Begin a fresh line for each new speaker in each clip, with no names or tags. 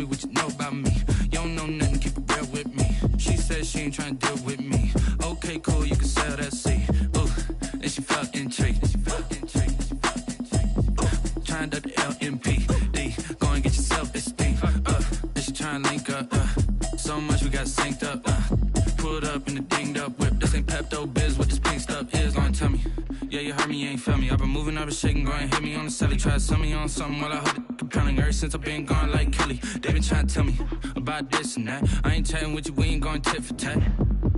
me what you know about me. You don't know nothing, keep it real with me. She said she ain't trying to deal with me. Okay, cool, you can sell that seat. Ooh, and she felt intrigued. Trying to the LMPD. Go and get your self-esteem. And she trying to link up. So much we got synced up. Pulled up in the dinged up whip. This ain't Pepto-Biz, what this pink stuff is. Long tell me. Yeah, you heard me, you ain't felt me. I've been moving, I've been shaking, go and hit me on the celly. Try to sell me on something while I hold it compelling. Ever since I've been gone like Kelly, they been trying to tell me about this and that. I ain't chatting with you, we ain't going tit for tat.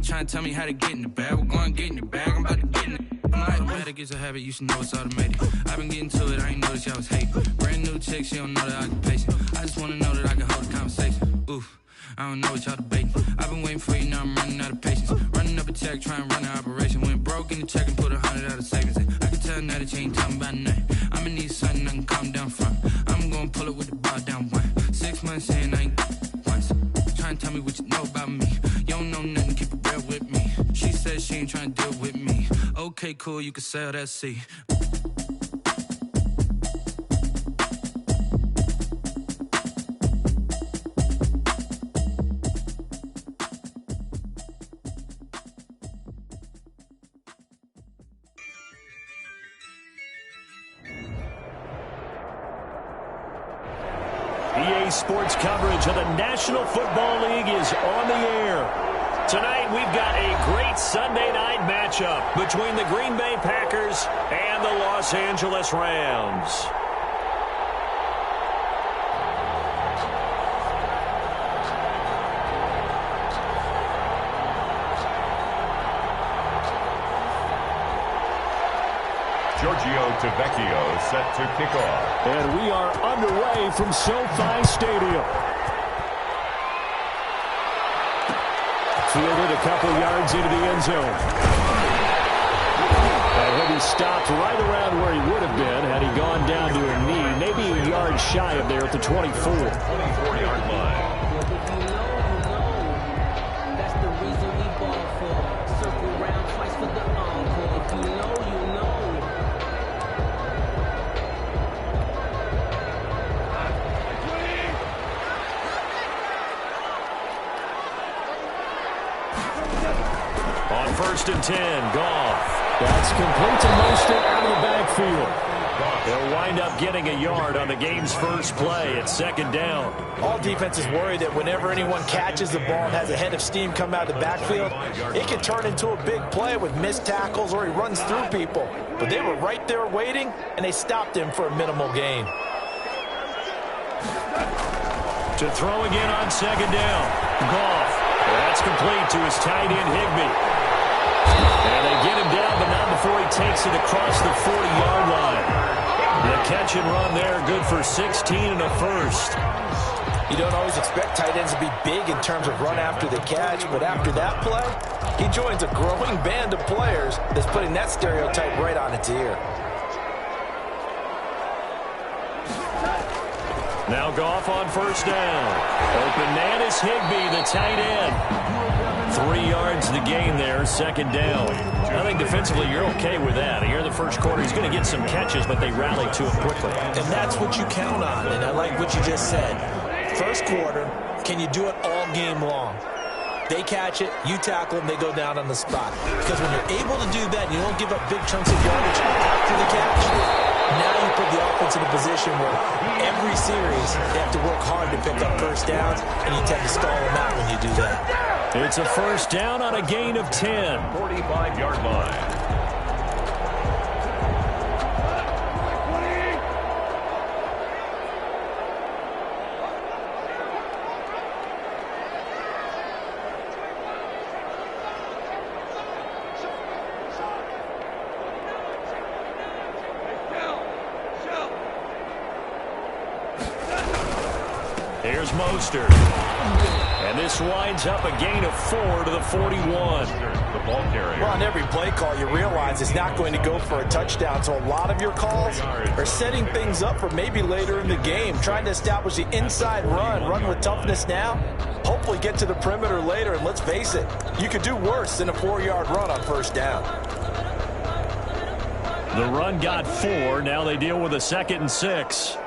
Trying to tell me how to get in the bag. We're going to get in the bag, I'm about to get in it. I'm like, automatic is a habit, you should know it's automated. I've been getting to it, I ain't noticed y'all was hating. Brand new chick, she don't know that I can pace it. I just wanna know that I can hold a conversation. Oof, I don't know what y'all debating. I've been waiting for you, now I'm running out of patience. Running up a check, trying to run an operation. Went broke in the check and put 100 out of savings. I can tell now that you ain't talking about nothing. I'ma need something I can calm down from. I'm gonna pull it with the bar down one. 6 months in, I ain't once. Trying to tell me what you know about me. You don't know nothing, keep it real with me. She said she ain't trying to deal with me. Okay, cool, you can sell that seat.
EA Sports coverage of the National Football League is on the air. Tonight, we've got a great Sunday night matchup between the Green Bay Packers and the Los Angeles Rams.
Giorgio Tavecchio set to kick off.
And we are underway from SoFi Stadium. Fielded a couple yards into the end zone. And he'll be stopped right around where he would have been had he gone down to a knee, maybe a yard shy of there at the 24.
24-yard line.
First and 10, Goff. That's complete to Mostert out of the backfield. They'll wind up getting a yard on the game's first play at second down.
All defenses worry that whenever anyone catches the ball and has a head of steam come out of the backfield, it can turn into a big play with missed tackles or he runs through people. But they were right there waiting, and they stopped him for a minimal gain.
To throw again on second down, Goff. That's complete to his tight end, Higbee. And they get him down, but not before he takes it across the 40-yard line. The catch and run there, good for 16 and a first.
You don't always expect tight ends to be big in terms of run after the catch, but after that play, he joins a growing band of players that's putting that stereotype right on its ear.
Now Goff on first down. Open man is Higbee, the tight end. 3 yards to gain there, second down. I think defensively you're okay with that. Here in the first quarter, he's going to get some catches, but they rally to him quickly.
And that's what you count on, and I like what you just said. First quarter, can you do it all game long? They catch it, you tackle them, they go down on the spot. Because when you're able to do that, you don't give up big chunks of yardage after the catch, now you put the offense in a position where every series they have to work hard to pick up first downs, and you tend to stall them out when you do that.
It's a first down on a gain of 10.
45-yard line.
Here's Mostert. And this winds up a gain of 4 to the 41.
The ball carrier.
Well, on every play call, you realize it's not going to go for a touchdown. So a lot of your calls are setting things up for maybe later in the game, trying to establish the inside run with toughness now, hopefully get to the perimeter later. And let's face it, you could do worse than a 4-yard run on first down.
The run got 4. Now they deal with a 2nd and 6.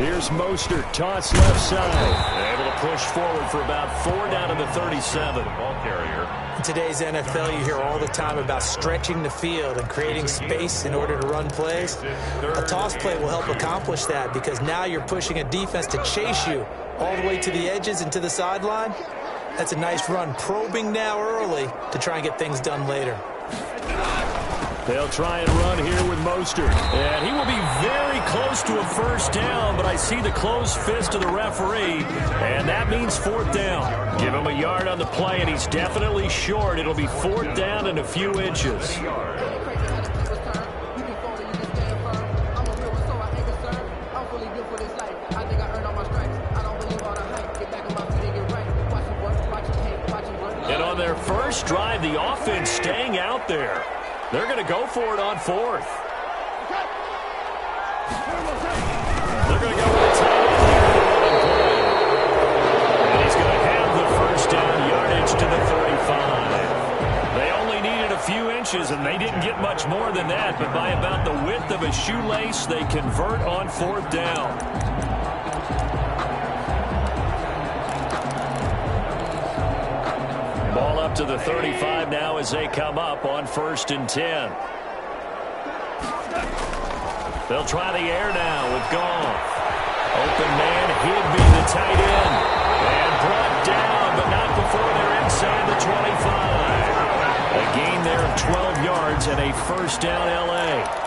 Here's Mostert, toss left side. Able to push forward for about 4 down to the 37.
Ball carrier.
In today's NFL, you hear all the time about stretching the field and creating space in order to run plays. A toss play will help accomplish that because now you're pushing a defense to chase you all the way to the edges and to the sideline. That's a nice run, probing now early to try and get things done later.
They'll try and run here with Mostert. And he will be very close to a first down, but I see the closed fist of the referee, and that means 4th down. Give him a yard on the play, and he's definitely short. It'll be 4th down and a few inches. And on their first drive, the offense staying out there. They're going to go for it on 4th. They're going to go with a tight end here. And he's going to have the first down yardage to the 35. They only needed a few inches, and they didn't get much more than that. But by about the width of a shoelace, they convert on 4th down. Ball up to the 35 now as they come up on 1st and 10. They'll try the air now with Goff. Open man, Higbee, the tight end. And brought down, but not before they're inside the 25. A gain there of 12 yards and a first down L.A.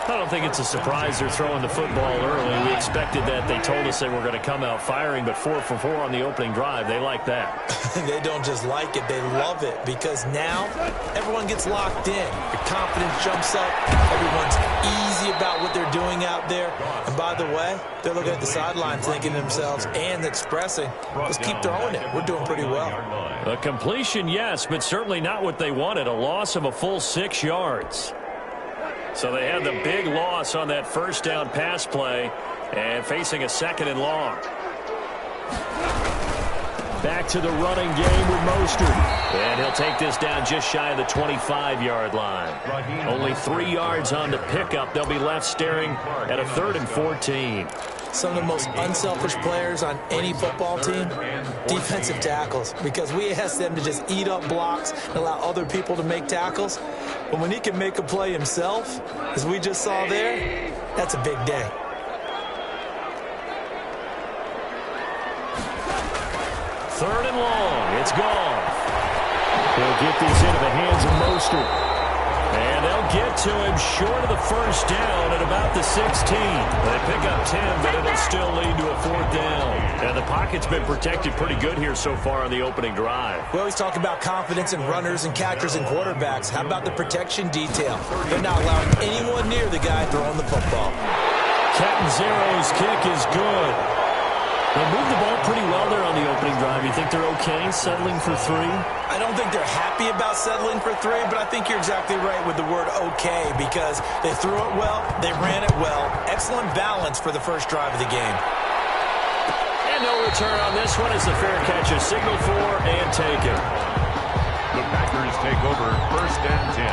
I don't think it's a surprise they're throwing the football early. We expected that. They told us they were going to come out firing, but 4 for 4 on the opening drive. They like that.
They don't just like it, they love it, because now everyone gets locked in. The confidence jumps up. Everyone's easy about what they're doing out there. And by the way, they're looking at the sideline thinking to themselves and expressing, let's keep throwing it. We're doing pretty well.
A completion, yes, but certainly not what they wanted. A loss of a full 6 yards. So they had the big loss on that first down pass play and facing a 2nd and long. Back to the running game with Mostert. And he'll take this down just shy of the 25-yard line. Only 3 yards on the pickup. They'll be left staring at a 3rd and 14.
Some of the most unselfish players on any football team, defensive tackles, because we ask them to just eat up blocks and allow other people to make tackles. But when he can make a play himself, as we just saw there, that's a big day.
Third and long. It's gone. He'll get this into the hands of Mostert. And they'll get to him short of the first down at about the 16. They pick up 10, but it'll still lead to a 4th down. And the pocket's been protected pretty good here so far on the opening drive.
We always talk about confidence in runners and catchers and quarterbacks. How about the protection detail? They're not allowing anyone near the guy throwing the football.
Catanzaro's kick is good. They moved the ball pretty well there on the opening drive. You think they're okay settling for 3?
I don't think they're happy about settling for 3, but I think you're exactly right with the word okay, because they threw it well, they ran it well. Excellent balance for the first drive of the game.
And no return on this one as the fair catch is signaled for and taken.
The Packers take over 1st and 10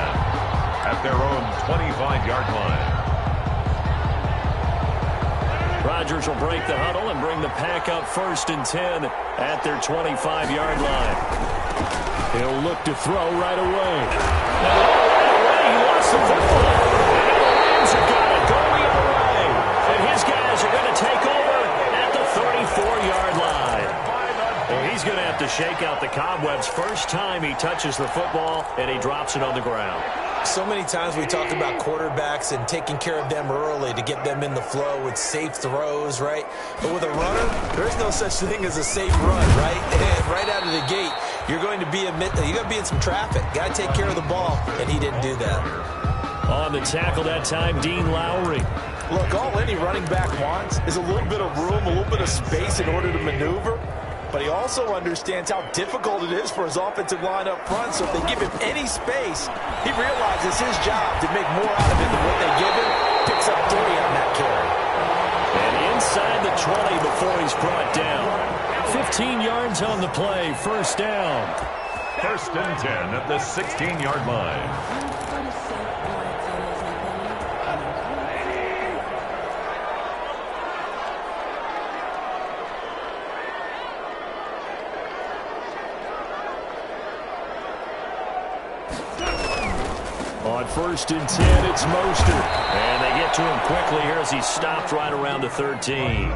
at their own 25-yard line.
Rodgers will break the huddle and bring the pack up 1st and 10 at their 25-yard line. He'll look to throw right away. And right away, he lost the football. And the Rams have got it going the other way. And his guys are going to take over at the 34-yard line. And he's going to have to shake out the cobwebs. First time he touches the football, and he drops it on the ground.
So many times we talk about quarterbacks and taking care of them early to get them in the flow with safe throws, right? But with a runner, there's no such thing as a safe run, right? And right out of the gate, you're going to be in some traffic. Got to take care of the ball, and he didn't do that.
On the tackle that time, Dean Lowry.
Look, all any running back wants is a little bit of room, a little bit of space in order to maneuver. But he also understands how difficult it is for his offensive line up front. So if they give him any space, he realizes his job to make more out of it than what they give him. Picks up 3 on that carry.
And inside the 20 before he's brought down. 15 yards on the play, first down.
1st and 10 at the 16-yard line.
On 1st and 10, it's Mostert. And they get to him quickly here as he's stopped right around the 13.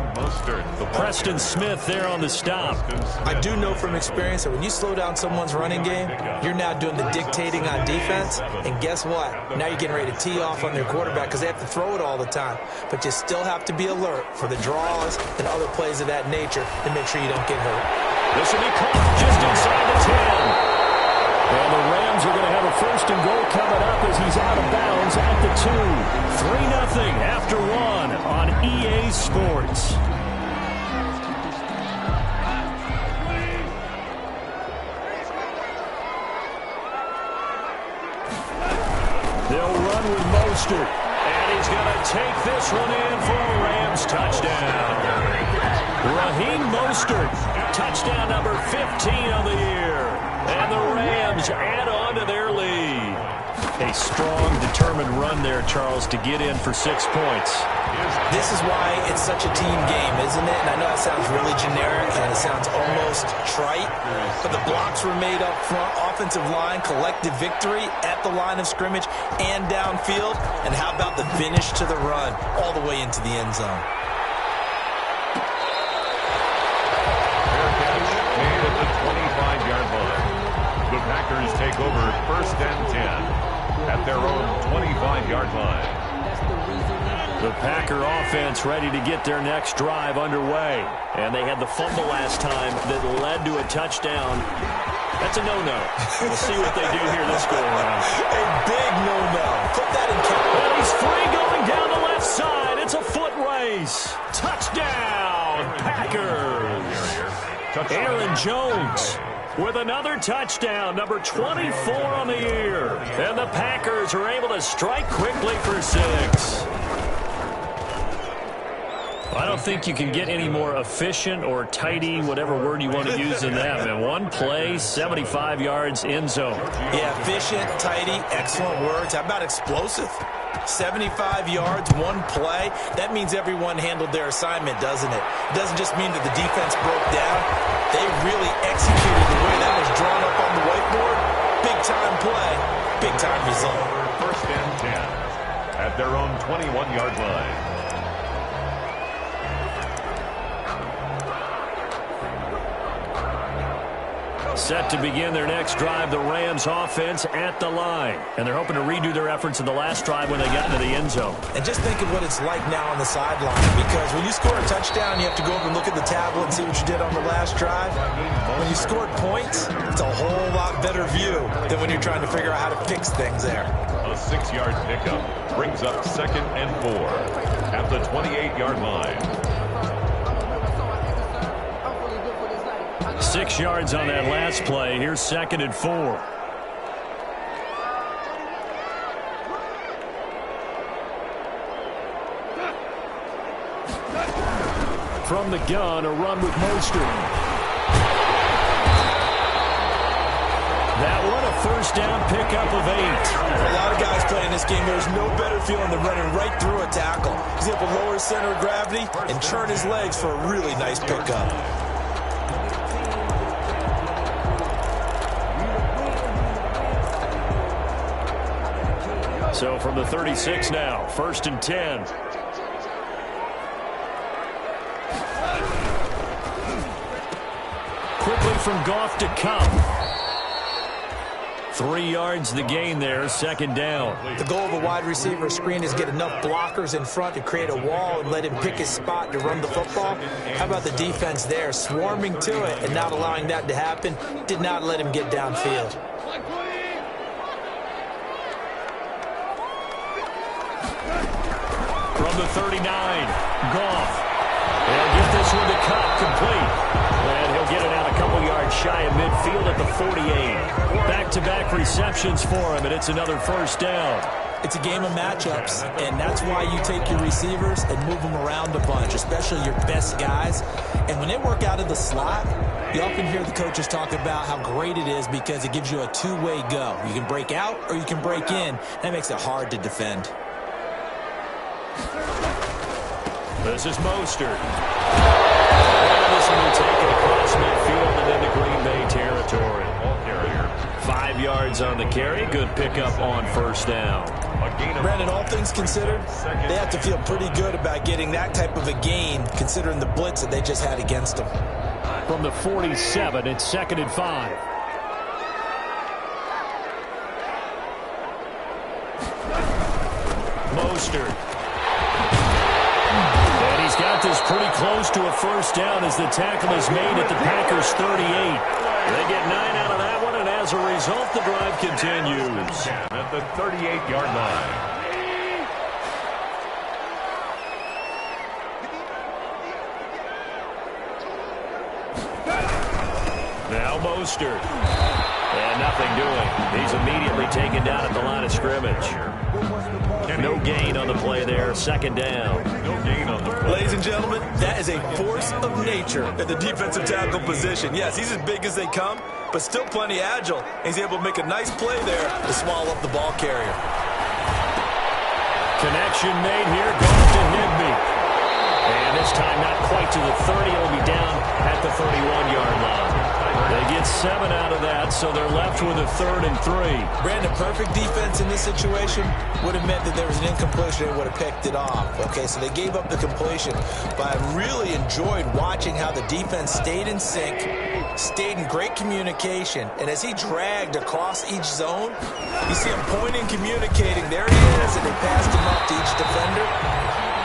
Preston Smith there on the stop.
I do know from experience that when you slow down someone's running game, you're now doing the dictating on defense. And guess what? Now you're getting ready to tee off on their quarterback because they have to throw it all the time. But you still have to be alert for the draws and other plays of that nature to make sure you don't get hurt.
This will be caught just inside the 10. And the Rams are going to have a 1st and goal coming up as he's out of bounds at the 2. 3-0 after 1 on EA Sports. They'll run with Mostert. And he's going to take this one in for a Rams touchdown. Raheem Mostert, touchdown number 15 on the year. And the Rams add on to their lead. A strong, determined run there, Charles, to get in for 6 points.
This is why it's such a team game, isn't it? And I know it sounds really generic and it sounds almost trite, but the blocks were made up front, offensive line, collective victory at the line of scrimmage and downfield. And how about the finish to the run all the way into the end zone?
Made at the 25-yard line. The Packers take over 1st and 10 at their own 25-yard line.
The Packer offense ready to get their next drive underway. And they had the fumble last time that led to a touchdown. That's a no-no. We'll see what they do here this go-around.
A big no-no. Put that in count.
And he's free going down the left side. It's a foot race. Touchdown, Packers. Aaron Jones with another touchdown, number 24 on the year. And the Packers are able to strike quickly for 6. I don't think you can get any more efficient or tidy, whatever word you want to use in that, man. One play, 75 yards, end zone.
Yeah, efficient, tidy, excellent words. How about explosive? 75 yards, one play. That means everyone handled their assignment, doesn't it? It doesn't just mean that the defense broke down. They really executed the way that was drawn up on the whiteboard. Big-time play, big-time result.
1st and 10 at their own 21-yard line.
Set to begin their next drive, the Rams offense at the line. And they're hoping to redo their efforts in the last drive when they got into the end zone.
And just think of what it's like now on the sideline, because when you score a touchdown, you have to go over and look at the tablet and see what you did on the last drive. When you scored points, it's a whole lot better view than when you're trying to figure out how to fix things there.
A 6-yard pickup brings up 2nd and 4 at the 28-yard line.
6 yards on that last play. Here's 2nd and 4. From the gun, a run with Mostert. That one, a 1st down pickup of 8.
For a lot of guys playing this game, there's no better feeling than running right through a tackle. He's able to lower his center of gravity and turn his legs for a really nice pickup.
So from the 36 now, 1st and 10. Quickly from Goff to Cup. 3 yards the gain there, 2nd down.
The goal of a wide receiver screen is get enough blockers in front to create a wall and let him pick his spot to run the football. How about the defense there, swarming to it and not allowing that to happen? Did not let him get downfield.
From the 39, Goff. He'll get this one to Cup, complete. And he'll get it out a couple yards shy of midfield at the 48. Back-to-back receptions for him, and it's another 1st down.
It's a game of matchups, and that's why you take your receivers and move them around a bunch, especially your best guys. And when they work out of the slot, you often hear the coaches talk about how great it is because it gives you a two-way go. You can break out or you can break in. That makes it hard to defend.
This is Mostert. And this one will take it across midfield and into Green Bay territory. 5 yards on the carry. Good pickup on first down.
Brandon, all things considered, they have to feel pretty good about getting that type of a gain, considering the blitz that they just had against them.
From the 47, it's 2nd and 5. Mostert. And he's got this pretty close to a first down as the tackle is made at the Packers' 38. They get 9 out of that one, and as a result, the drive continues.
At the 38-yard line.
Now Mostert. And nothing doing. He's immediately taken down at the line of scrimmage. No gain on the play there. 2nd down.
No gain on the play.
Ladies and gentlemen, that is a force of nature at the defensive tackle position. Yes, he's as big as they come, but still plenty agile. He's able to make a nice play there to swallow up the ball carrier.
Connection made here. Goes to Higbee. And this time not quite to the 30. It'll be down at the 31-yard line. They get 7 out of that, so they're left with a 3rd and 3.
Brandon, perfect defense in this situation would have meant that there was an incompletion and would have picked it off. Okay, so they gave up the completion, but I really enjoyed watching how the defense stayed in sync, stayed in great communication, and as he dragged across each zone, you see him pointing, communicating. There he is, and they passed him up to each defender.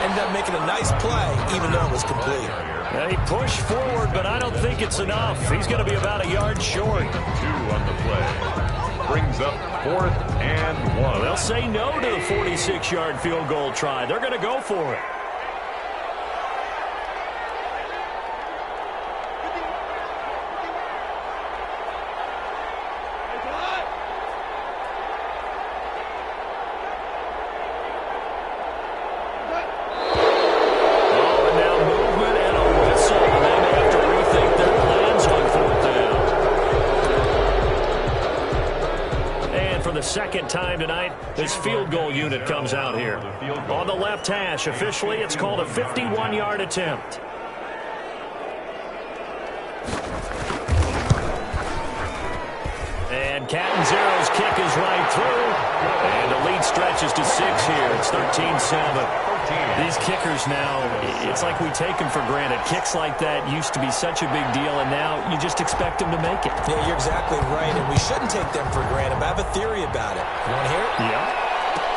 Ended up making a nice play, even though it was complete.
Yeah, he pushed forward, but I don't think it's enough. He's going to be about a yard short.
2 on the play. Brings up 4th and 1.
They'll say no to the 46-yard field goal try. They're going to go for it. Second time tonight, this field goal unit comes out here. On the left hash, officially, it's called a 51-yard attempt. And Catanzaro's kick is right through. And the lead stretches to 6 here. It's 13-7. These kickers now, it's like we take them for granted. Kicks like that used to be such a big deal, and now you just expect them to make it.
Yeah, you're exactly right, and we shouldn't take them for granted, but I have a theory about it. You want to hear it?
Yeah.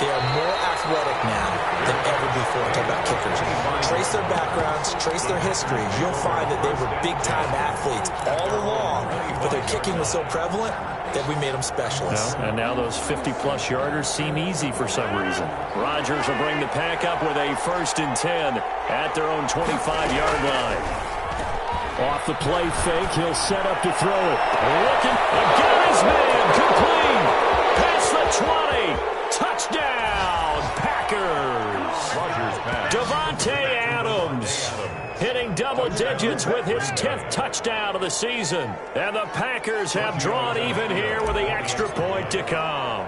They are more athletic now than ever before. Talk about kickers. Trace their backgrounds, trace their histories. You'll find that they were big-time athletes all along, but their kicking was so prevalent that we made them specialists.
And now those 50-plus yarders seem easy for some reason. Rodgers will bring the pack up with a 1st and 10 at their own 25-yard line. Off the play fake, he'll set up to throw it. Looking, again his man, complete. Past the 20. Touchdown, Packers.
Rodgers pass.
Davante Adams hitting double digits with his 10th touchdown of the season. And the Packers have drawn even here with the extra point to come.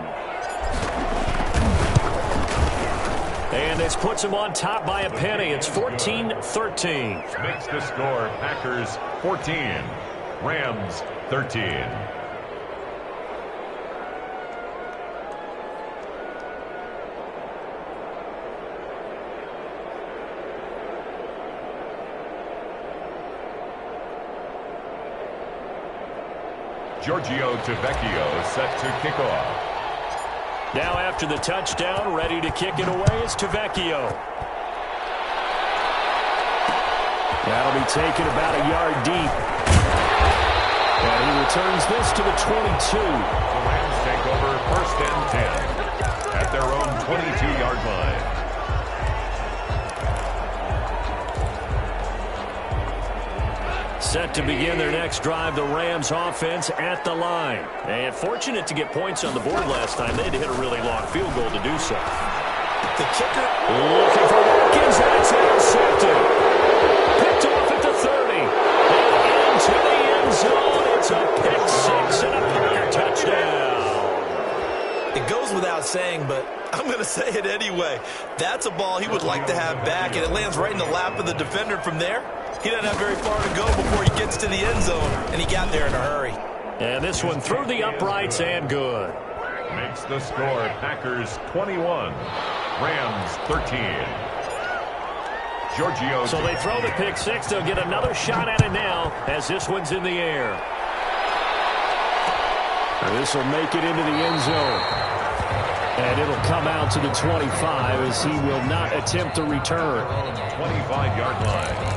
And this puts them on top by a penny. It's 14-13.
Makes the score Packers 14, Rams 13. Giorgio Tavecchio set to kick off.
Now after the touchdown, ready to kick it away is Tavecchio. That'll be taken about a yard deep. And he returns this to the 22.
The Rams take over 1st and 10 at their own 22-yard line.
Set to begin their next drive, the Rams offense at the line. And fortunate to get points on the board last time. They had to hit a really long field goal to do so.
The kicker
looking for Watkins. That's intercepted. Picked off at the 30. And into the end zone. It's a pick six and a Packer touchdown.
It goes without saying, but I'm going to say it anyway. That's a ball he would like to have back, and it lands right in the lap of the defender from there. He doesn't have very far to go before he gets to the end zone, and he got there in a hurry.
And this one through the uprights and good.
Makes the score Packers 21, Rams 13. Giorgio.
So they throw the pick six. They'll get another shot at it now as this one's in the air. This will make it into the end zone. And it'll come out to the 25 as he will not attempt to return.
25-yard line.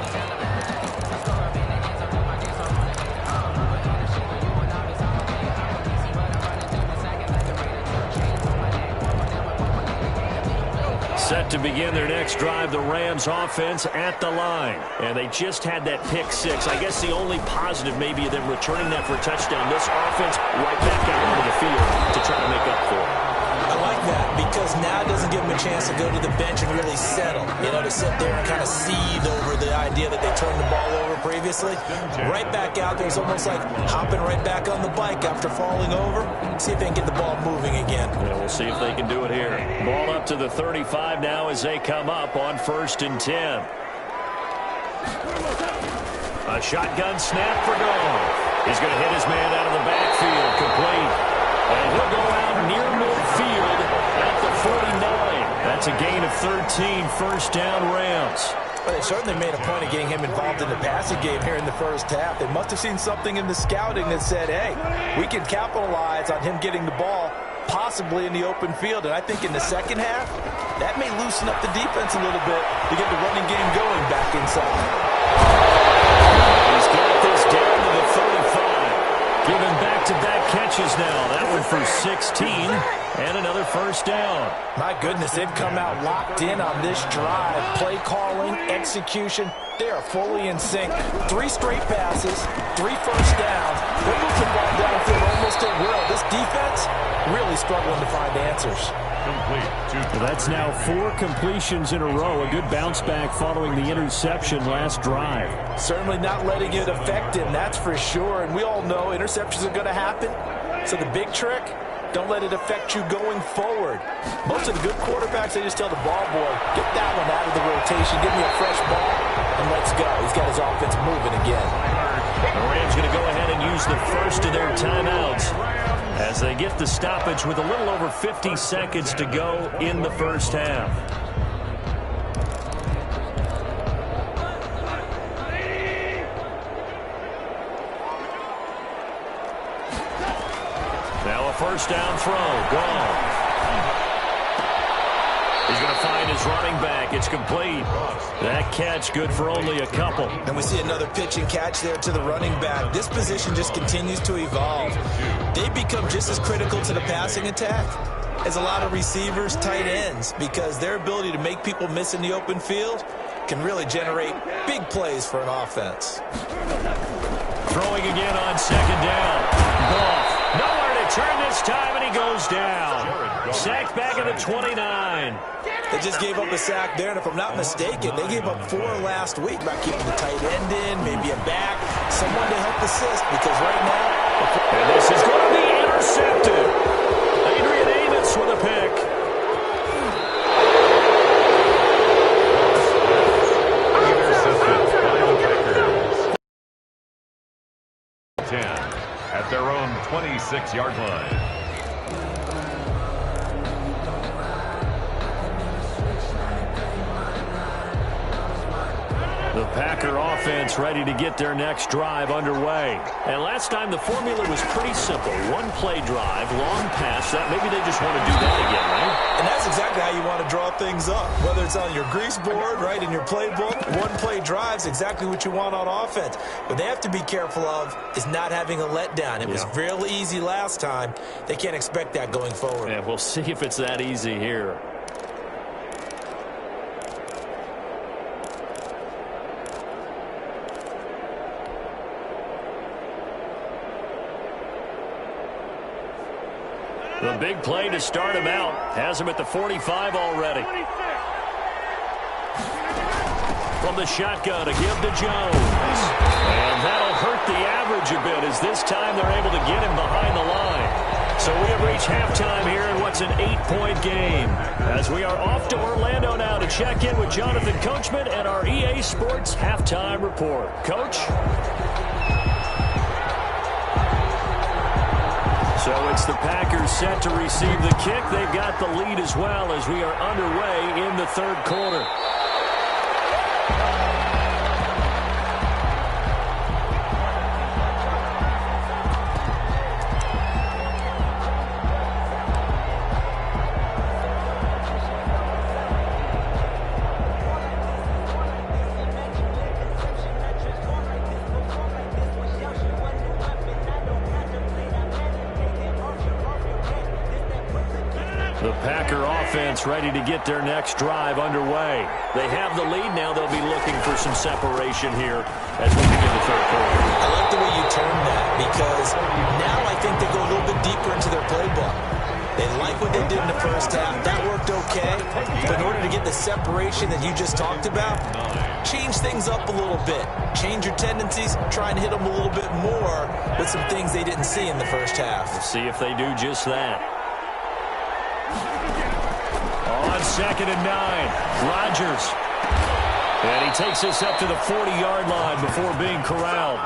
Set to begin their next drive, the Rams offense at the line. And they just had that pick six. I guess the only positive maybe of them returning that for a touchdown. This offense right back out onto the field to try to make up for it.
I like that because now it doesn't give them a chance to go to the bench and really settle. You know, to sit there and kind of seethe over the idea that they turned the ball over previously. Right back out there. It's almost like hopping right back on the bike after falling over. See if they can get the ball moving again.
Yeah, we'll see if they can do it here. Ball up to the 35 now as they come up on 1st and 10. A shotgun snap for Goff. He's going to hit his man out of the backfield, complete. And he'll go out near midfield at the 49. That's a gain of 13, first down Rams.
Well, they certainly made a point of getting him involved in the passing game here in the first half. They must have seen something in the scouting that said, hey, we can capitalize on him getting the ball possibly in the open field. And I think in the second half, that may loosen up the defense a little bit to get the running game going back inside.
He's got this down to the 35. Giving back-to-back catches now. That one for 16 and another first down.
My goodness, they've come out locked in on this drive. Play calling, execution, they are fully in sync. 3 straight passes, 3 first downs. They move the ball downfield almost at will. This defense really struggling to find answers.
That's now 4 completions in a row. A good bounce back following the interception last drive.
Certainly not letting it affect him, that's for sure. And we all know interceptions are going to happen. So the big trick, don't let it affect you going forward. Most of the good quarterbacks, they just tell the ball boy, get that one out of the rotation, give me a fresh ball, and let's go. He's got his offense moving again.
The Rams going to go ahead and use the first of their timeouts as they get the stoppage with a little over 50 seconds to go in the first half. Now a first down throw. Gone. He's going to find his running back. It's complete. That catch good for only a couple.
And we see another pitch and catch there to the running back. This position just continues to evolve. They become just as critical to the passing attack as a lot of receivers, tight ends, because their ability to make people miss in the open field can really generate big plays for an offense.
Throwing again on second down. Goff. Nowhere to turn this time, and he goes down. Sacked back at the 29.
They just gave up a sack there, and if I'm not mistaken, they gave up 4 last week by keeping the tight end in, maybe a back, someone to help assist, because right now...
And this is going to be intercepted. Adrian Amos with a pick.
Intercepted by the Packers. 10 at their own 26-yard line.
The Packer offense ready to get their next drive underway. And last time the formula was pretty simple. 1 play drive, long pass. That maybe they just want to do that again, right?
And that's exactly how you want to draw things up. Whether it's on your grease board, right, in your playbook, 1 play drive's exactly what you want on offense. What they have to be careful of is not having a letdown. It was real easy last time. They can't expect that going forward.
Yeah, we'll see if it's that easy here. The big play to start him out. Has him at the 45 already. From the shotgun, a give to Jones. And that'll hurt the average a bit as this time they're able to get him behind the line. So we have reached halftime here in what's an 8-point game. As we are off to Orlando now to check in with Jonathan Coachman and our EA Sports Halftime Report. Coach? So it's the Packers set to receive the kick. They've got the lead as well as we are underway in the third quarter. The Packer offense ready to get their next drive underway. They have the lead now. They'll be looking for some separation here as we begin the third quarter.
I like the way you termed that because now I think they go a little bit deeper into their playbook. They like what they did in the first half. That worked okay. But in order to get the separation that you just talked about, change things up a little bit. Change your tendencies. Try and hit them a little bit more with some things they didn't see in the first half.
We'll see if they do just that. On 2nd and 9, Rodgers. And he takes us up to the 40-yard line before being corralled.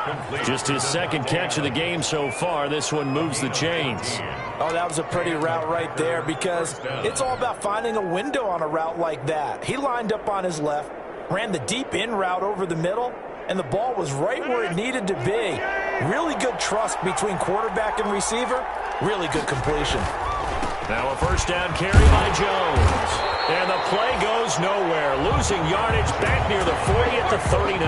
Just his second catch of the game so far. This one moves the chains.
Oh, that was a pretty route right there because it's all about finding a window on a route like that. He lined up on his left, ran the deep in route over the middle, and the ball was right where it needed to be. Really good trust between quarterback and receiver. Really good completion.
Now a first down carry by Jones. And the play goes nowhere. Losing yardage back near the 40 at the 39.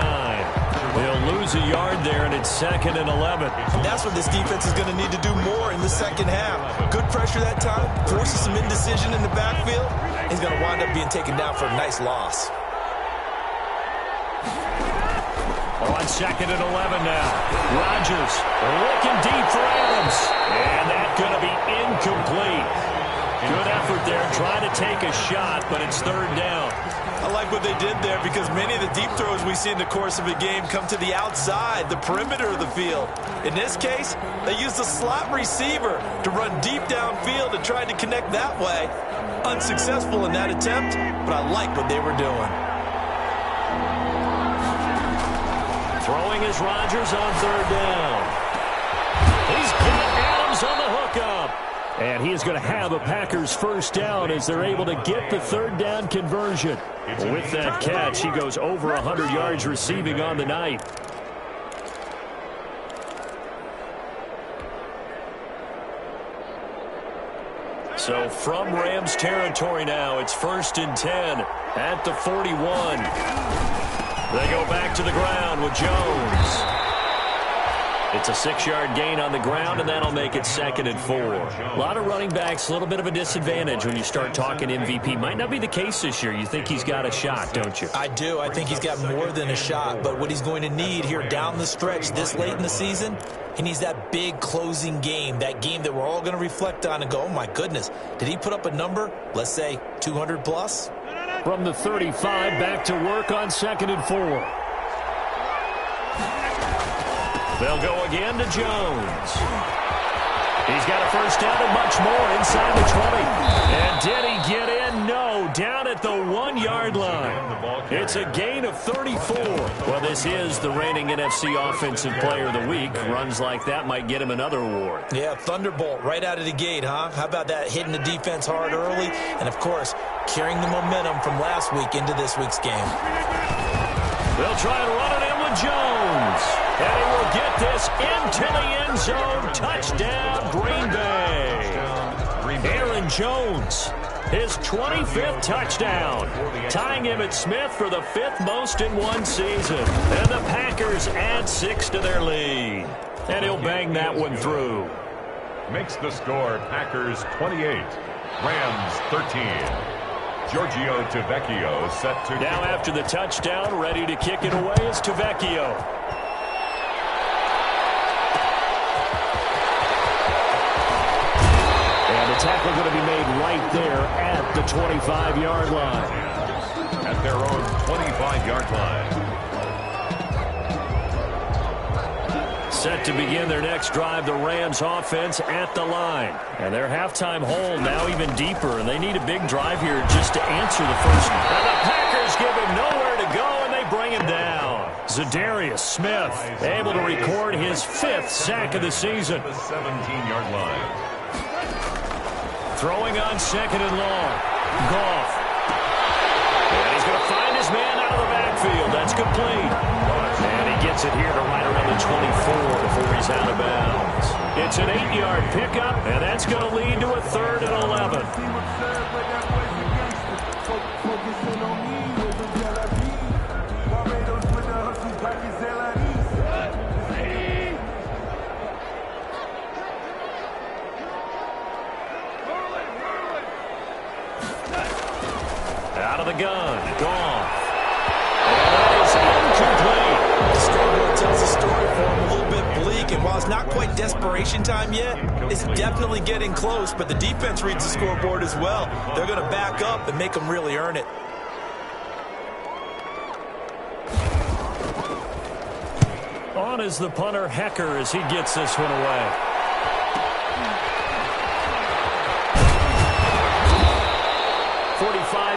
They'll lose a yard there, and it's 2nd and 11.
That's what this defense is going to need to do more in the second half. Good pressure that time. Forces some indecision in the backfield. He's going to wind up being taken down for a nice loss.
On 2nd and 11 now. Rodgers looking deep for Adams. And that's going to be incomplete. Good effort there trying to take a shot, but it's 3rd down.
I like what they did there because many of the deep throws we see in the course of a game come to the outside, the perimeter of the field. In this case, they used a slot receiver to run deep downfield and tried to connect that way. Unsuccessful in that attempt, but I like what they were doing.
Throwing is Rodgers on 3rd down. He's got Adams on the hookup. And he is going to have a Packers first down as they're able to get the 3rd down conversion. With that catch, he goes over 100 yards receiving on the night. So from Rams territory now, it's 1st and 10 at the 41. They go back to the ground with Jones. It's a 6-yard gain on the ground, and that'll make it 2nd and 4. A lot of running backs, a little bit of a disadvantage when you start talking MVP. Might not be the case this year. You think he's got a shot, don't you?
I do. I think he's got more than a shot. But what he's going to need here down the stretch this late in the season, he needs that big closing game, that game that we're all going to reflect on and go, oh, my goodness, did he put up a number, let's say 200 plus?
From the 35, back to work on 2nd and 4. They'll go again to Jones. He's got a first down and much more inside the 20. And did he get in? No, down at the 1-yard line. It's a gain of 34. Well, this is the reigning NFC Offensive Player of the Week. Runs like that might get him another award.
Yeah, thunderbolt right out of the gate, huh? How about that, hitting the defense hard early? And, of course, carrying the momentum from last week into this week's game.
They'll try and run it in with Jones. And he will get this into the end zone. Touchdown, Green Bay. Aaron Jones, his 25th touchdown, tying him at Smith for the 5th most in one season. And the Packers add 6 to their lead. And he'll bang that one through.
Makes the score Packers 28, Rams 13. Giorgio Tavecchio set to...
Now after the touchdown, ready to kick it away is Tavecchio. And the tackle going to be made right there at the 25-yard line.
At their own 25-yard line.
Set to begin their next drive, the Rams offense at the line. And their halftime hole now even deeper, and they need a big drive here just to answer the first. And the Packers give him nowhere to go, and they bring him down. Zadarius Smith able to record his 5th sack of the season.
The 17-yard line.
Throwing on 2nd and long. Goff. And he's going to find his man out of the backfield. That's complete. And he gets it here to right around the 24 before he's out of bounds. It's an 8-yard pickup, and that's going to lead to a 3rd and 11.
Out of the gun, Goff. And that is incomplete. The scoreboard tells the story for him a little bit bleak, and while it's not quite desperation time yet, it's definitely getting close, but the defense reads the scoreboard as well. They're going to back up and make them really earn it.
On is the punter, Hecker, as he gets this one away.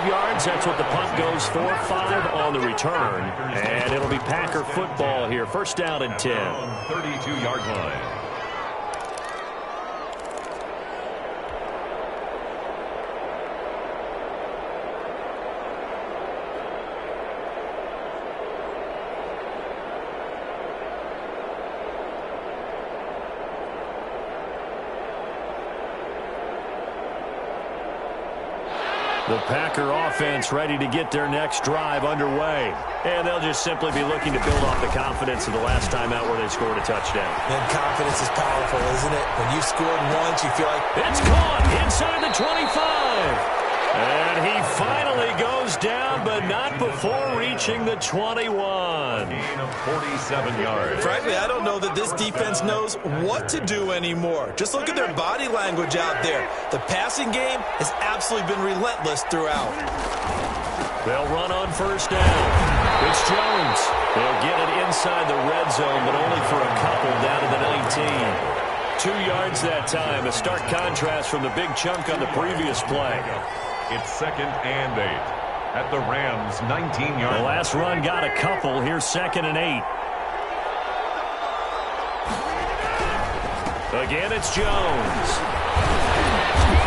Yards, that's what the punt goes for. 5 on the return, and it'll be Packer football here. 1st down and 10.
32-yard line.
The Packer offense ready to get their next drive underway. And they'll just simply be looking to build off the confidence of the last time out where they scored a touchdown.
And confidence is powerful, isn't it? When you've scored once, you feel like...
It's caught inside the 25. And he finally goes down, but not before reaching the 21.
Gain of 47 yards.
Frankly, I don't know that this defense knows what to do anymore. Just look at their body language out there. The passing game has absolutely been relentless throughout.
They'll run on 1st down. It's Jones. They'll get it inside the red zone, but only for a couple down to the 19. 2 yards that time. A stark contrast from the big chunk on the previous play.
It's 2nd and 8 at the Rams' 19-yard.
The last run got a couple. Here's 2nd and 8. Again, it's Jones.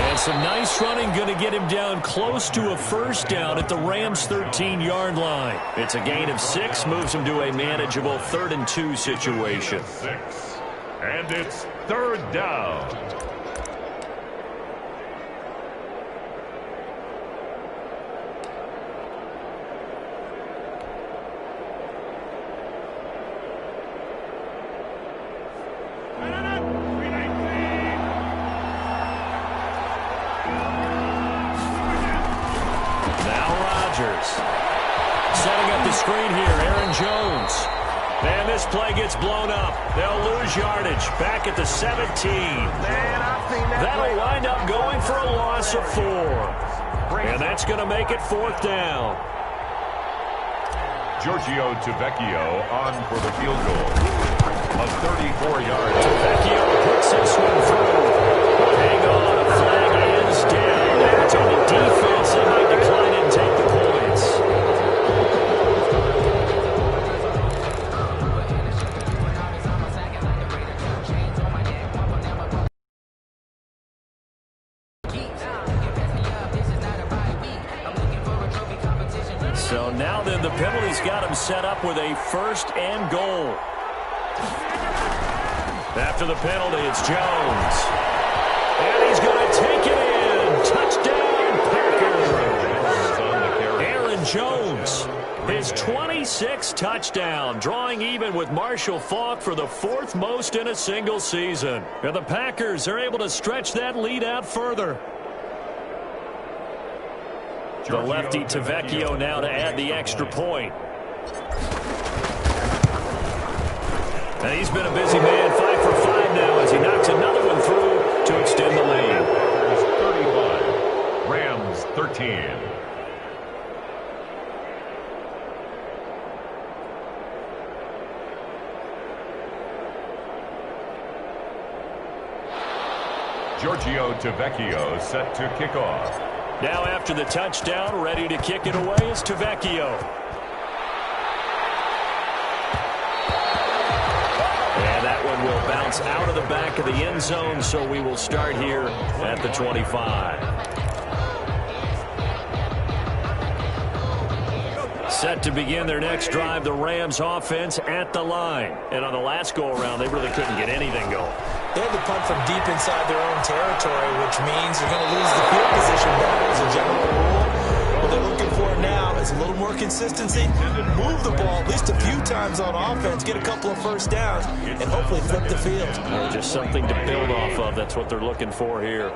And some nice running going to get him down close to a 1st down at the Rams' 13-yard line. It's a gain of 6, moves him to a manageable 3rd and 2 situation.
6. And it's 3rd down.
Setting up the screen here, Aaron Jones. And this play gets blown up. They'll lose yardage back at the 17. That'll wind up going for a loss of 4. And that's going to make it 4th down.
Giorgio Tavecchio on for the field goal. A 34-yard.
Tavecchio puts this one through. Hang on, a flag is down. And it's on the defense. They might decline and take the points. So now then, the penalty's got him set up with a 1st and goal. After the penalty, it's Jones. And he's going to take it in. Touchdown, Packers. Aaron Jones, his 26th touchdown, drawing even with Marshall Faulk for the 4th most in a single season. And the Packers are able to stretch that lead out further. The lefty Tavecchio now to add the extra point. And he's been a busy man, 5 for 5 now as he knocks another one through to extend the lead.
35, Rams 13. Giorgio Tavecchio set to kick off.
Now after the touchdown, ready to kick it away is Tavecchio. offense out of the back of the end zone, so we will start here at the 25. Set to begin their next drive, the Rams offense at the line. And on the last go-around, they really couldn't get anything going.
They had to punt from deep inside their own territory, which means they're going to lose the field position battle as a general rule. What they're looking for now is a little more consistency, move the ball at least a few times on offense, get a couple of first downs, and hopefully flip the field.
Just something to build off of. That's what they're looking for here.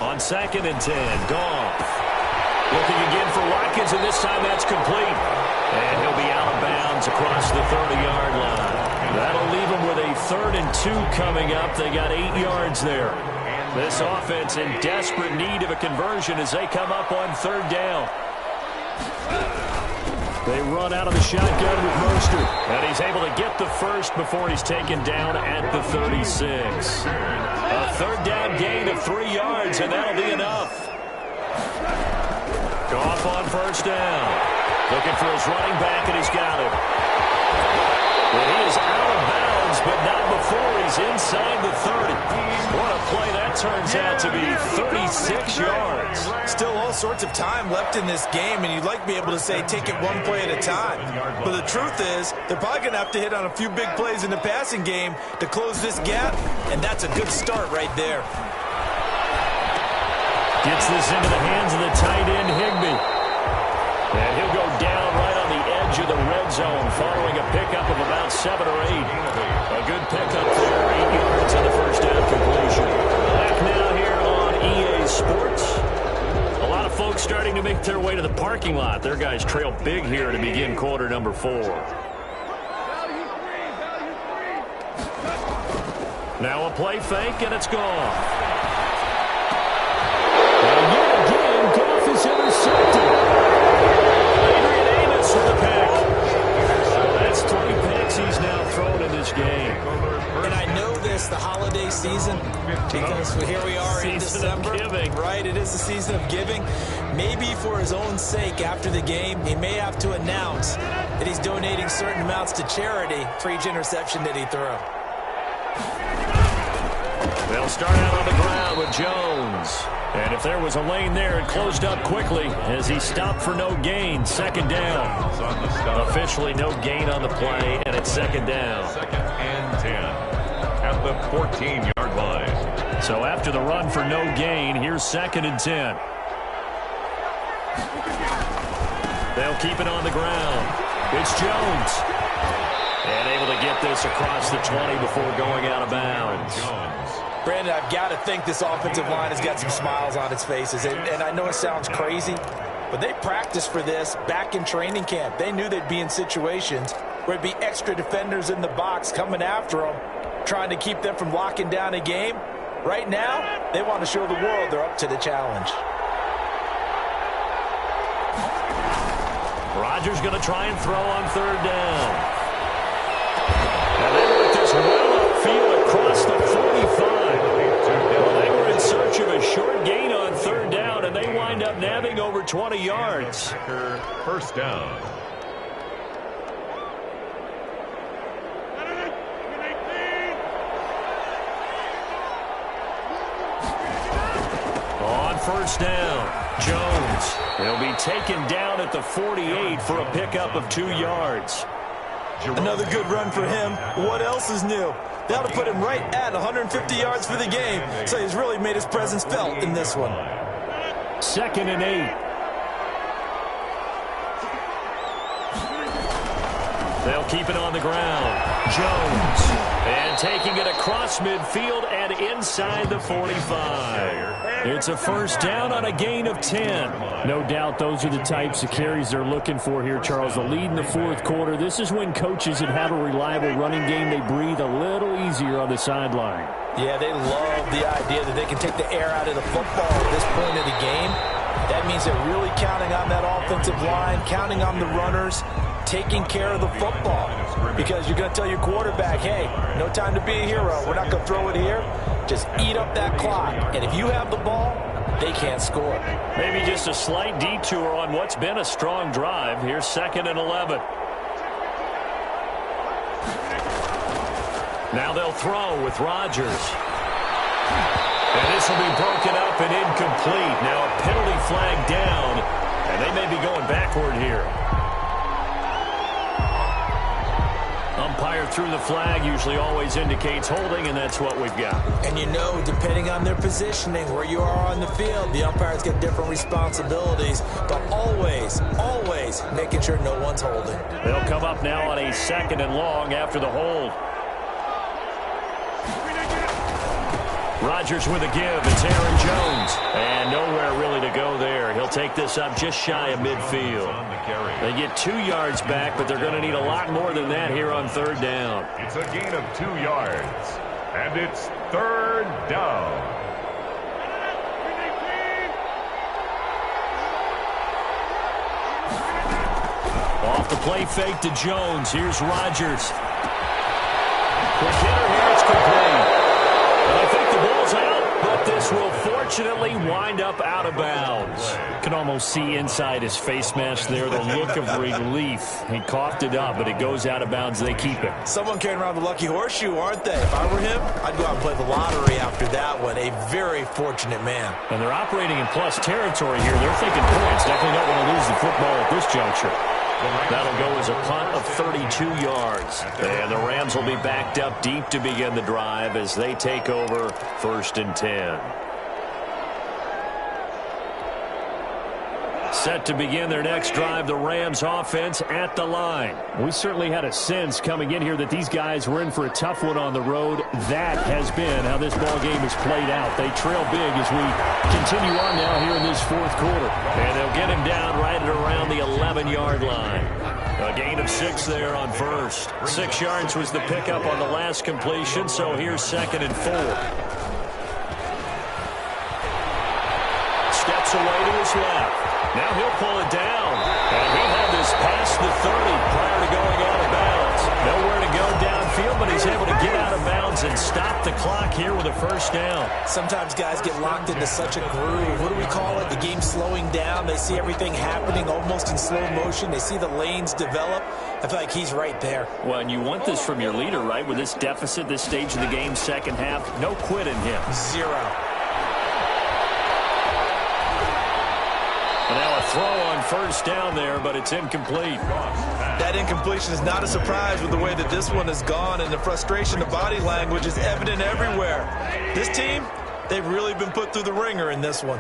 On 2nd and 10, Goff. Looking again for Watkins, and this time that's complete. And he'll be out of bounds across the 30-yard line. That'll leave them with a 3rd and 2 coming up. They got 8 yards there. This offense in desperate need of a conversion as they come up on 3rd down. They run out of the shotgun with Mostert. And he's able to get the first before he's taken down at the 36. A 3rd down gain of 3 yards, and that'll be enough. Goff on 1st down. Looking for his running back, and he's got him. Well, he is out of bounds, but not before he's inside the 30. What a play that turns out to be, 36 yards.
Still all sorts of time left in this game, and you'd like to be able to say take it one play at a time. But the truth is, they're probably going to have to hit on a few big plays in the passing game to close this gap, and that's a good start right there.
Gets this into the hands of the tight end, Higbee. And he'll go down right on the edge of the red zone following a pickup of about 7 or 8. A good pickup there, 8 yards on the first down completion. Back now here on EA Sports. A lot of folks starting to make their way to the parking lot. Their guys trail big here to begin quarter number 4. Now a play fake, and it's gone. And yet again, Goff is intercepted. Adrian Amos with the pick. That's 3 picks he's now thrown in this game.
And I know this, the holiday season, because here we are in December. Right, it is the season of giving. Maybe for his own sake, after the game, he may have to announce that he's donating certain amounts to charity for each interception that he threw.
They'll start out on the ground with Jones. And if there was a lane there, it closed up quickly as he stopped for no gain. 2nd down. Officially no gain on the play, and it's 2nd down.
2nd and 10 at the 14-yard line.
So after the run for no gain, here's 2nd and 10. They'll keep it on the ground. It's Jones. And able to get this across the 20 before going out of bounds.
Brandon, I've got to think this offensive line has got some smiles on its faces. And I know it sounds crazy, but they practiced for this back in training camp. They knew they'd be in situations where it'd be extra defenders in the box coming after them, trying to keep them from locking down a game. Right now, they want to show the world they're up to the challenge.
Rodgers going to try and throw on 3rd down. And they work this well upfield across the 45. Well, they were in search of a short gain on 3rd down, and they wind up nabbing over 20 yards.
1st down.
On 1st down, Jones. He'll be taken down at the 48 for a pickup of 2 yards.
Another good run for him. What else is new? That'll put him right at 150 yards for the game, so he's really made his presence felt in this one.
2nd and 8. They'll keep it on the ground. Jones. And taking it across midfield and inside the 45. It's a 1st down on a gain of 10. No doubt those are the types of carries they're looking for here, Charles. The lead in the 4th quarter. This is when coaches that have a reliable running game, they breathe a little easier on the sideline.
Yeah, they love the idea that they can take the air out of the football at this point of the game. That means they're really counting on that offensive line, counting on the runners, taking care of the football. Because you're going to tell your quarterback, hey, no time to be a hero. We're not going to throw it here. Just eat up that clock. And if you have the ball, they can't score.
Maybe just a slight detour on what's been a strong drive. Here's 2nd and 11. Now they'll throw with Rodgers. And this will be broken up and incomplete. Now a penalty flag down, and they may be going backward here. Umpire threw the flag, usually always indicates holding, and that's what we've got.
And you know, depending on their positioning, where you are on the field, the umpires get different responsibilities, but always, always making sure no one's holding.
They'll come up now on a 2nd and long after the hold. Rodgers with a give. It's Aaron Jones. And nowhere really to go there. He'll take this up just shy of midfield. They get 2 yards back, but they're going to need a lot more than that here on 3rd down.
It's a gain of 2 yards. And it's 3rd down.
Off the play fake to Jones. Here's Rodgers. The hitter here, it's complete. And I think the ball's out, but this will fortunately wind up out of bounds. You can almost see inside his face mask there the look of relief. He coughed it up, but it goes out of bounds. They keep it.
Someone carrying around the lucky horseshoe, aren't they? If I were him, I'd go out and play the lottery after that one. A very fortunate man.
And they're operating in plus territory here. They're thinking points. Definitely don't want to lose the football at this juncture. That'll go as a punt of 32 yards. And the Rams will be backed up deep to begin the drive as they take over 1st and 10. Set to begin their next drive, the Rams offense at the line. We certainly had a sense coming in here that these guys were in for a tough one on the road. That has been how this ball game has played out. They trail big as we continue on now here in this 4th quarter. And they'll get him down right at around the 11-yard line. A gain of 6 there on 1st. 6 yards was the pickup on the last completion, so here's 2nd and 4. Steps away to his left. Now he'll pull it down, and he'll have this past the 30 prior to going out of bounds. Nowhere to go downfield, but he's able to get out of bounds and stop the clock here with a 1st down.
Sometimes guys get locked into such a groove. What do we call it? The game's slowing down. They see everything happening almost in slow motion. They see the lanes develop. I feel like he's right there.
Well, and you want this from your leader, right? With this deficit, this stage of the game, 2nd half, no quit in him.
0.
And now a throw on 1st down there, but it's incomplete.
That incompletion is not a surprise with the way that this one has gone, and the frustration, the body language is evident everywhere. This team, they've really been put through the ringer in this one.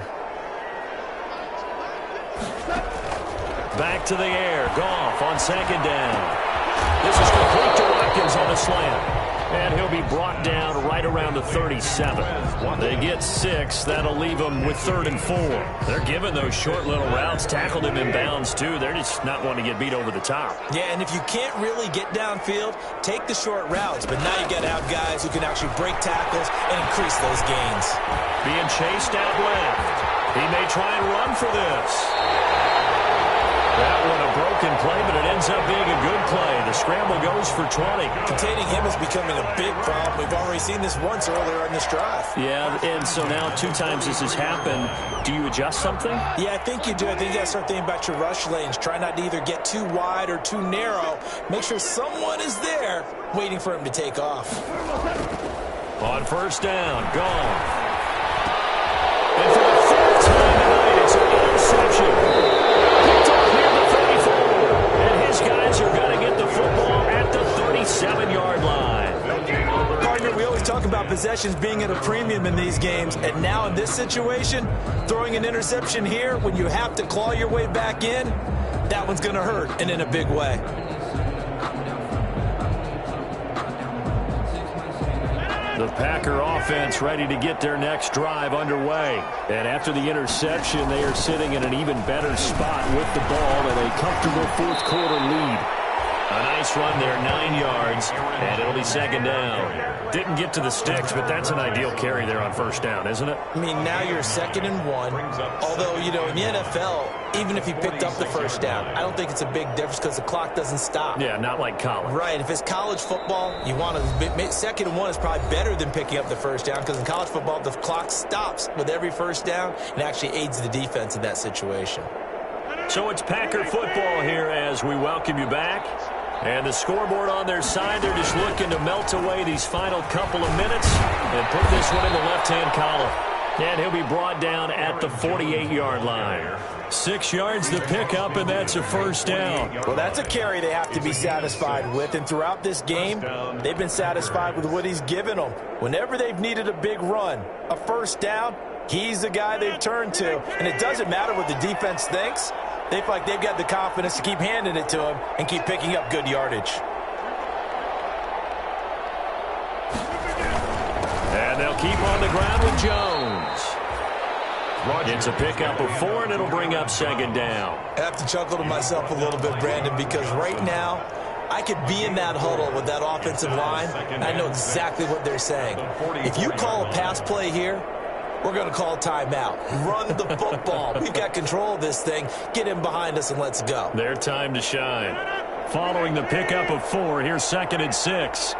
Back to the air. Goff on 2nd down. This is complete to Watkins on a slant. And he'll be brought down right around the 37. They get 6. That'll leave them with 3rd and 4. They're giving those short little routes. Tackled him in bounds, too. They're just not wanting to get beat over the top.
Yeah, and if you can't really get downfield, take the short routes. But now you got to have guys who can actually break tackles and increase those gains.
Being chased out left. He may try and run for this. That one a broken play, but it ends up being a good play. The scramble goes for 20.
Containing him is becoming a big problem. We've already seen this once earlier in this drive.
Yeah, and so now 2 times this has happened. Do you adjust something?
Yeah, I think you do. I think you got to start thinking about your rush lanes. Try not to either get too wide or too narrow. Make sure someone is there waiting for him to take off.
On 1st down, gone. And for the 3rd time tonight, it's an interception. Guys are going to get the football at the 37-yard line.
Partner, we always talk about possessions being at a premium in these games, and now in this situation, throwing an interception here when you have to claw your way back in, that one's going to hurt, and in a big way.
The Packer offense ready to get their next drive underway. And after the interception, they are sitting in an even better spot with the ball and a comfortable 4th quarter lead. A nice pass run there, 9 yards, and it'll be second down. Didn't get to the sticks, but that's an ideal carry there on first down, isn't it?
I mean, now you're 2nd and 1. Although, you know, in the NFL, even if he picked up the first down, I don't think it's a big difference because the clock doesn't stop.
Yeah, not like college.
Right. If it's college football, you want to 2nd and 1 is probably better than picking up the first down because in college football, the clock stops with every first down and actually aids the defense in that situation.
So it's Packer football here as we welcome you back. And the scoreboard on their side, they're just looking to melt away these final couple of minutes and put this one in the left-hand column. And he'll be brought down at the 48-yard line. 6 yards to pick up, and that's a first down.
Well, that's a carry they have to be satisfied with. And throughout this game, they've been satisfied with what he's given them. Whenever they've needed a big run, a first down, he's the guy they've turned to. And it doesn't matter what the defense thinks. They feel like they've got the confidence to keep handing it to him and keep picking up good yardage.
And they'll keep on the ground with Jones. It's a pickup of 4, and it'll bring up second down.
I have to chuckle to myself a little bit, Brandon, because right now I could be in that huddle with that offensive line, and I know exactly what they're saying. If you call a pass play here, we're going to call timeout. Run the football. We've got control of this thing. Get him behind us and let's go.
Their time to shine. Following the pickup of 4, here's 2nd and 6.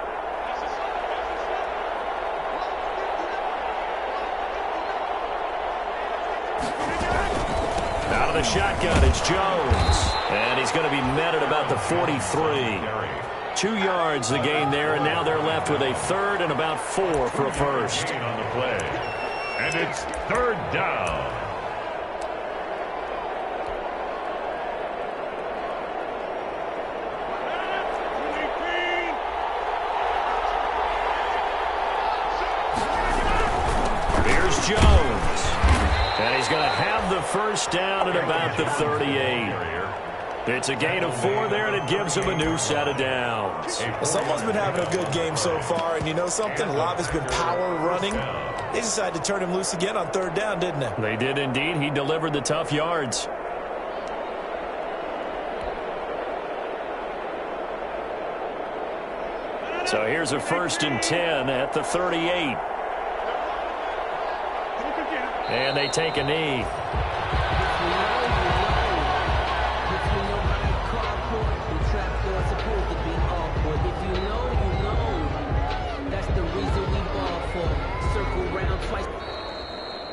Out of the shotgun, it's Jones. And he's going to be met at about the 43. 2 yards the gain there, and now they're left with a 3rd and about 4 for a first.
On the play. And it's 3rd down.
Here's Jones. And he's going to have the first down at about the 38. It's a gain of 4 there, and it gives him a new set of downs.
Well, someone's been having a good game so far, and you know something? A lot of it's been power running. They decided to turn him loose again on 3rd down, didn't they?
They did indeed. He delivered the tough yards. So here's a 1st and 10 at the 38. And they take a knee.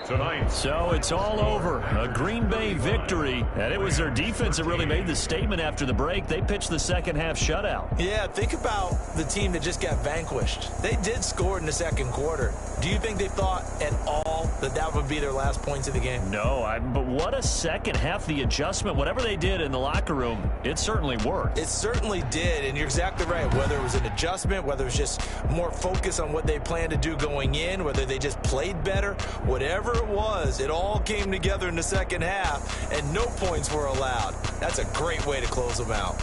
Tonight.
So it's all over. A Green Bay victory. And it was their defense that really made the statement after the break. They pitched the second half shutout.
Yeah, think about the team that just got vanquished. They did score in the 2nd quarter. Do you think they thought at all that that would be their last points of the game?
No, but what a second half. The adjustment, whatever they did in the locker room, it certainly worked.
It certainly did, and you're exactly right. Whether it was an adjustment, whether it was just more focus on what they planned to do going in, whether they just played better, whatever it was, it all came together in the 2nd half, and no points were allowed. That's a great way to close them out.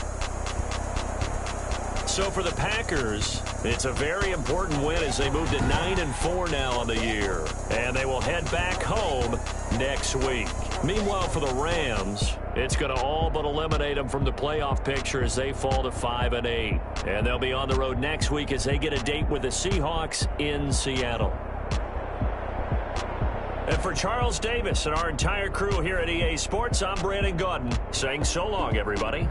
So for the Packers, it's a very important win as they move to 9-4 now on the year. And they will head back home next week. Meanwhile, for the Rams, it's going to all but eliminate them from the playoff picture as they fall to 5-8. And they'll be on the road next week as they get a date with the Seahawks in Seattle. And for Charles Davis and our entire crew here at EA Sports, I'm Brandon Gaudin saying so long, everybody.